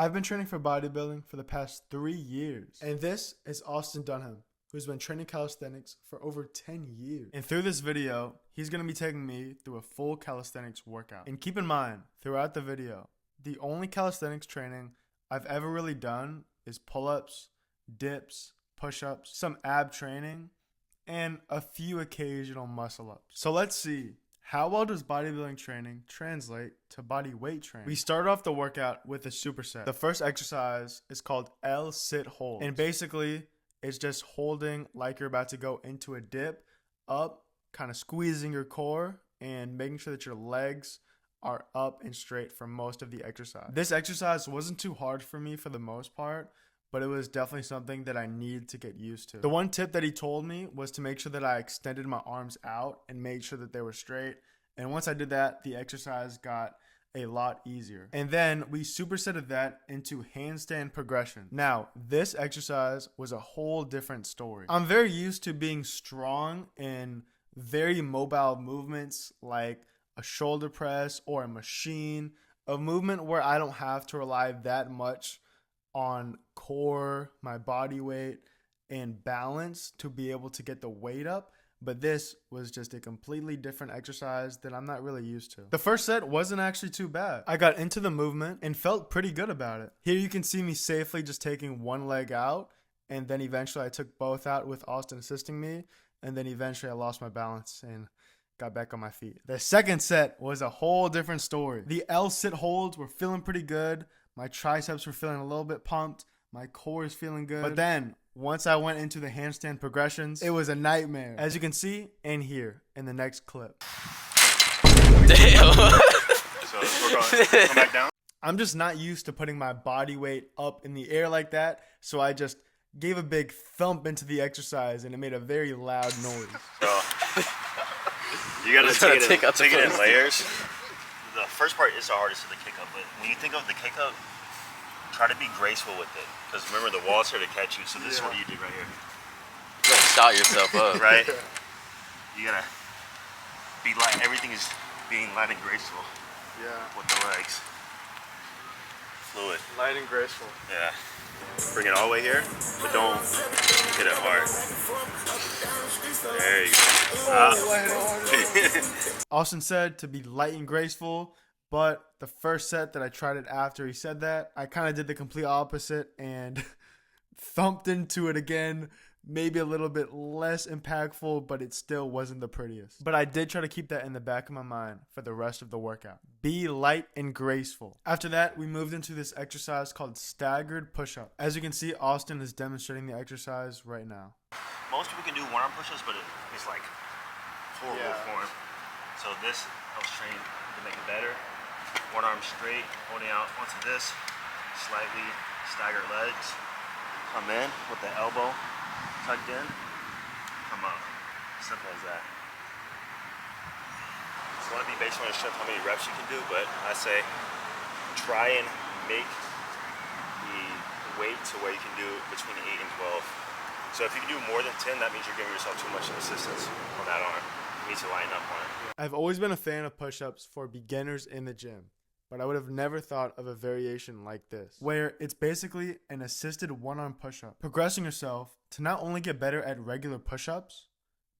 I've been training for bodybuilding for the past 3 years. And this is Austin Dunham, who's been training calisthenics for over 10 years. And through this video, he's going to be taking me through a full calisthenics workout. And keep in mind, throughout the video, the only calisthenics training I've ever really done is pull-ups, dips, push-ups, some ab training, and a few occasional muscle-ups. So let's see. How well does bodybuilding training translate to body weight training? We start off the workout with a superset. The first exercise is called L sit hold. And basically, it's just holding like you're about to go into a dip, up, kind of squeezing your core, and making sure that your legs are up and straight for most of the exercise. This exercise wasn't too hard for me for the most part, but it was definitely something that I needed to get used to. The one tip that he told me was to make sure that I extended my arms out and made sure that they were straight. And once I did that, the exercise got a lot easier. And then we supersetted that into handstand progression. Now, this exercise was a whole different story. I'm very used to being strong in very mobile movements like a shoulder press or a machine, a movement where I don't have to rely that much on core, my body weight, and balance to be able to get the weight up. But this was just a completely different exercise that I'm not really used to. The first set wasn't actually too bad. I got into the movement and felt pretty good about it. Here you can see me safely just taking one leg out, and then eventually I took both out with Austin assisting me, and then eventually I lost my balance and got back on my feet. The second set was a whole different story. The L sit holds were feeling pretty good. My triceps were feeling a little bit pumped. My core is feeling good. But then, once I went into the handstand progressions, it was a nightmare. As you can see and hear in the next clip. Damn. So we're going come back down. I'm just not used to putting my body weight up in the air like that, so I just gave a big thump into the exercise, and it made a very loud noise. So you gotta take it in layers. The first part is the hardest of the kick up, but when you think of the kick up, try to be graceful with it. Because remember, the wall's here to catch you, so this is what you do right here. You gotta shout yourself up. Right? You gotta be light. Everything is being light and graceful. Yeah. With the legs. Fluid. Light and graceful. Yeah. Bring it all the way here, but don't hit it hard. There you go. Austin said to be light and graceful, but the first set that I tried it after he said that, I kind of did the complete opposite and thumped into it again. Maybe a little bit less impactful, but it still wasn't the prettiest. But I did try to keep that in the back of my mind for the rest of the workout. Be light and graceful. After that, we moved into this exercise called Staggered push-up. As you can see, Austin is demonstrating the exercise right now. Most people can do one-arm push-ups, but it's like horrible form. So this helps train to make it better. One arm straight, holding out onto this, slightly staggered legs. Come in with the elbow tucked in, come up. Simple as that. It's going to be based on your strength, how many reps you can do, but I say try and make the weight to where you can do between 8 and 12. So if you can do more than 10, that means you're giving yourself too much assistance on that arm. You need to line up on it. I've always been a fan of push-ups for beginners in the gym, but I would have never thought of a variation like this, where it's basically an assisted one-arm push-up, progressing yourself to not only get better at regular push-ups,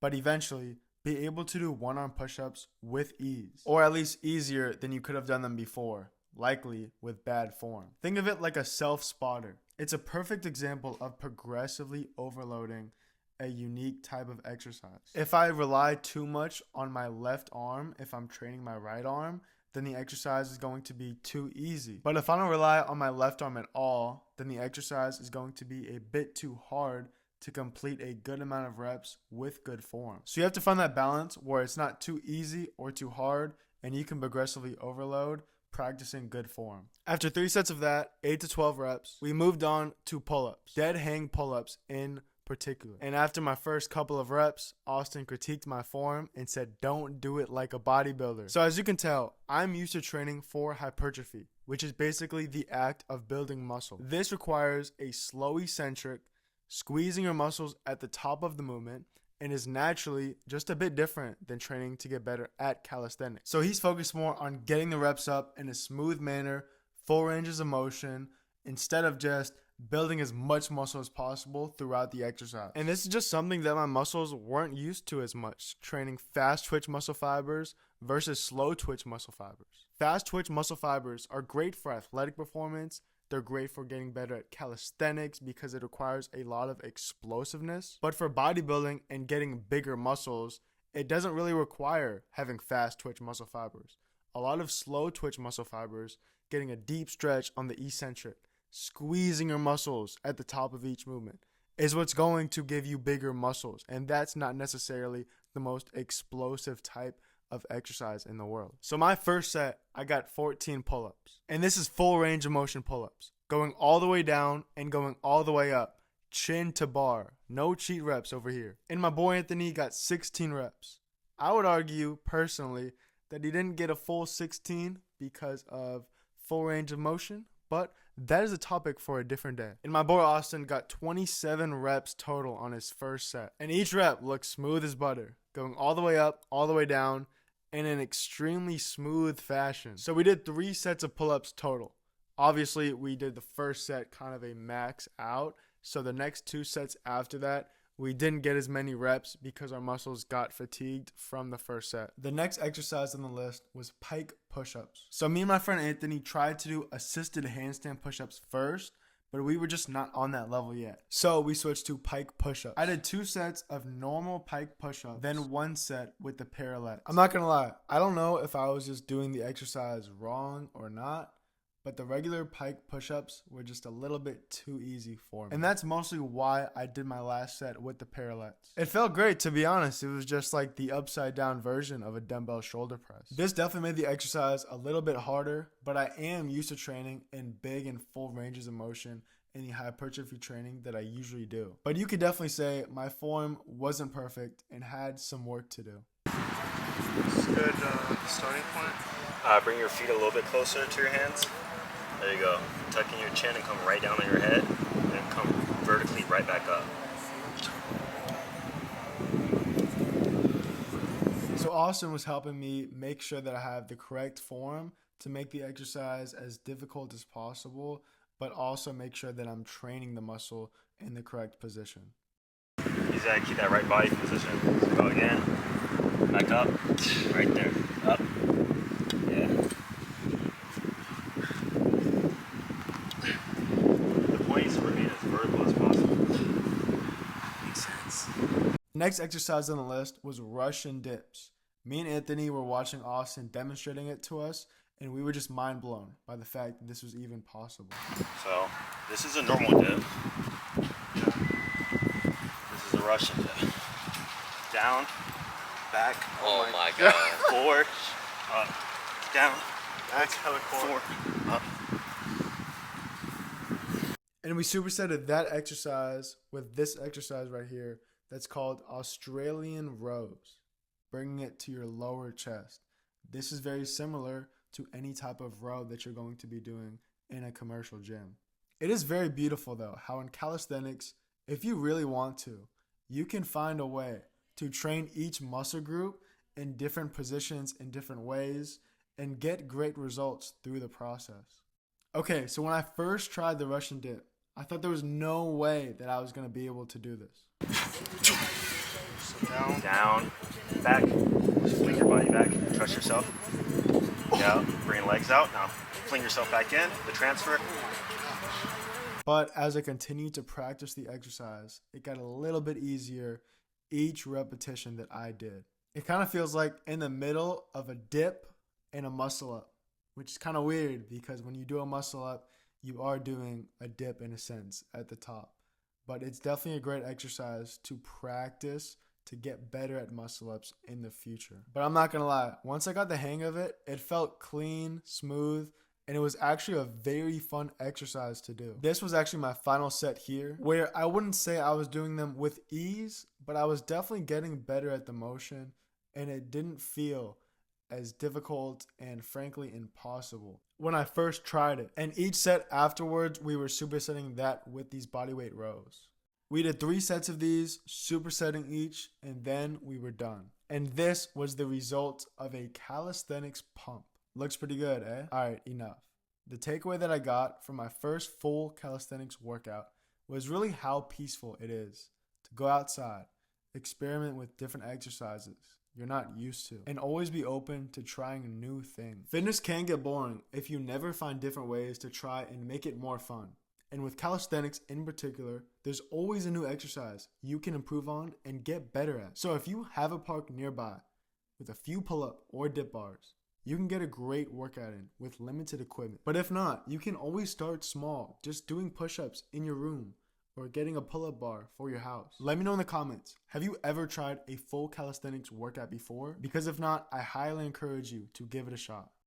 but eventually be able to do one-arm push-ups with ease, or at least easier than you could have done them before, likely with bad form. Think of it like a self-spotter. It's a perfect example of progressively overloading a unique type of exercise. If I rely too much on my left arm, if I'm training my right arm, then the exercise is going to be too easy. But if I don't rely on my left arm at all, then the exercise is going to be a bit too hard to complete a good amount of reps with good form. So you have to find that balance where it's not too easy or too hard, and you can progressively overload, practicing good form. After 3 sets of that, 8 to 12 reps, we moved on to pull-ups. Dead hang pull-ups in particular. And after my first couple of reps, Austin critiqued my form and said, don't do it like a bodybuilder. So as you can tell, I'm used to training for hypertrophy, which is basically the act of building muscle. This requires a slow eccentric, squeezing your muscles at the top of the movement, and is naturally just a bit different than training to get better at calisthenics. So he's focused more on getting the reps up in a smooth manner, full ranges of motion, instead of just building as much muscle as possible throughout the exercise. And this is just something that my muscles weren't used to as much, training fast twitch muscle fibers versus slow twitch muscle fibers. Fast twitch muscle fibers are great for athletic performance. They're great for getting better at calisthenics because it requires a lot of explosiveness. But for bodybuilding and getting bigger muscles, it doesn't really require having fast twitch muscle fibers. A lot of slow twitch muscle fibers, getting a deep stretch on the eccentric, squeezing your muscles at the top of each movement is what's going to give you bigger muscles. And that's not necessarily the most explosive type of exercise in the world. So my first set, I got 14 pull-ups. And this is full range of motion pull-ups, going all the way down and going all the way up, chin to bar. No cheat reps over here. And my boy Anthony got 16 reps. I would argue personally that he didn't get a full 16 because of full range of motion, but that is a topic for a different day. And my boy Austin got 27 reps total on his first set. And each rep looked smooth as butter, going all the way up, all the way down, in an extremely smooth fashion. So we did 3 sets of pull-ups total. Obviously, we did the first set kind of a max out. So the next 2 sets after that, we didn't get as many reps because our muscles got fatigued from the first set. The next exercise on the list was pike push-ups. So me and my friend Anthony tried to do assisted handstand push-ups first, but we were just not on that level yet. So we switched to pike push-ups. I did 2 sets of normal pike push-ups, then 1 set with the parallettes. I'm not gonna lie, I don't know if I was just doing the exercise wrong or not, but the regular pike push-ups were just a little bit too easy for me. And that's mostly why I did my last set with the parallettes. It felt great, to be honest. It was just like the upside down version of a dumbbell shoulder press. This definitely made the exercise a little bit harder, but I am used to training in big and full ranges of motion in the hypertrophy training that I usually do. But you could definitely say my form wasn't perfect and had some work to do. It's a good starting point. Bring your feet a little bit closer to your hands. There you go. Tuck in your chin and come right down on your head and come vertically right back up. So Austin was helping me make sure that I have the correct form to make the exercise as difficult as possible, but also make sure that I'm training the muscle in the correct position. You gotta keep that right body position. So go again. Back up. Right there. Up. Yeah. The point is to remain as vertical as possible. Makes sense. Next exercise on the list was Russian dips. Me and Anthony were watching Austin demonstrating it to us, and we were just mind blown by the fact that this was even possible. So, this is a normal dip. This is a Russian dip. Down, back. Oh my god. Forward, up, down, back, forward, up. And we supersetted that exercise with this exercise right here that's called Australian rows, bringing it to your lower chest. This is very similar to any type of row that you're going to be doing in a commercial gym. It is very beautiful though, how in calisthenics, if you really want to, you can find a way to train each muscle group in different positions in different ways and get great results through the process. Okay, so when I first tried the Russian dip, I thought there was no way that I was going to be able to do this. So down, back, fling your body back, trust yourself. Yeah, bring legs out, now fling yourself back in, the transfer. But as I continued to practice the exercise, it got a little bit easier each repetition that I did. It kind of feels like in the middle of a dip and a muscle up, which is kind of weird because when you do a muscle up, you are doing a dip in a sense at the top. But it's definitely a great exercise to practice to get better at muscle ups in the future. But I'm not gonna lie, once I got the hang of it, it felt clean, smooth, and it was actually a very fun exercise to do. This was actually my final set here, where I wouldn't say I was doing them with ease, but I was definitely getting better at the motion, and it didn't feel as difficult and frankly impossible when I first tried it. And each set afterwards, we were supersetting that with these bodyweight rows. We did 3 sets of these, supersetting each, and then we were done. And this was the result of a calisthenics pump. Looks pretty good, eh? Alright, enough. The takeaway that I got from my first full calisthenics workout was really how peaceful it is to go outside, experiment with different exercises you're not used to, and always be open to trying new things. Fitness can get boring if you never find different ways to try and make it more fun. And with calisthenics in particular, there's always a new exercise you can improve on and get better at. So if you have a park nearby with a few pull-up or dip bars, you can get a great workout in with limited equipment. But if not, you can always start small, just doing push-ups in your room or getting a pull-up bar for your house. Let me know in the comments, have you ever tried a full calisthenics workout before? Because if not, I highly encourage you to give it a shot.